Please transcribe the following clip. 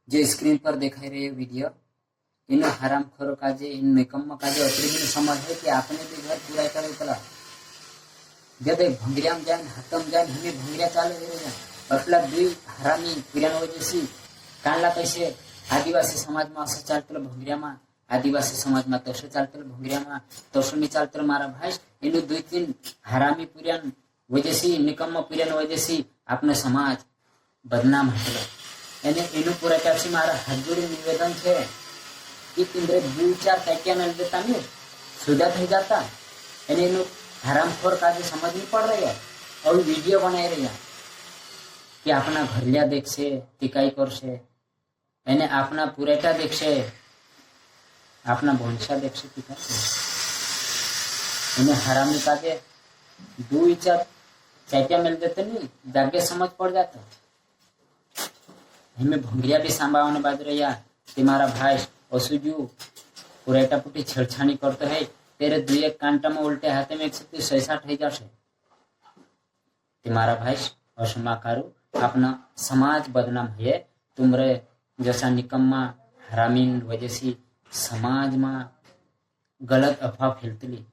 जो स्क्रीन पर दिखाई रहे वीडियो, इन हरामखोरों का जे इन निकम्मा का जो अतरी भी समझ है कि आपने भी घर पूरा करे कला जब भंगरिया में जाए हतम जाए हमें भंगरिया चाले रहे मतलब दुई हरामी पुरानो वजह कानला कैसे आदिवासी समाज में असं चालतं भंगरिया में आदिवासी समाज में तसं चालतं भंगरिया में तसं नहीं चालतं मारा भाई इन दुई तीन हरामी पुरान वजह निकम्मा पुरान वजह अपने समाज बदनाम है એને એનું પૂરેપૂરું મારા હાથ જોડી નિવેદન છે કે તિંદ્રે દુ ચાર કાક્યા મેળ દેતા નહીં સુધા થઈ જતા એને એનું હરામખોર કાજે સમજ નહીં પડ રહ્યા હવે વિડીયો બનાવી રહ્યા કે આપણા ઘરલિયા દેખશે ટીકાઈ કરશે એને આપણા પુરેટા દેખશે આપણા ભોંસા દેખશે ટીકાઈ એને હરામની કાજે દુ ચાર કાક્યા મેળ દેते नहीं जागे समझ पड़ जाता हमें भंगरिया भी सांबावाने बाद रहा तुम्हारा भाई असुजू पुरेटा पुटी छेड़छाड़ी करते है तेरे दुई एक कांटा में उल्टे हाथे में 160 થઈ જશે तुम्हारा भाई असमा करू अपना समाज बदनाम है तुमरे जैसा निकम्मा हरामीन वजह से समाज में गलत अफवाह फैलती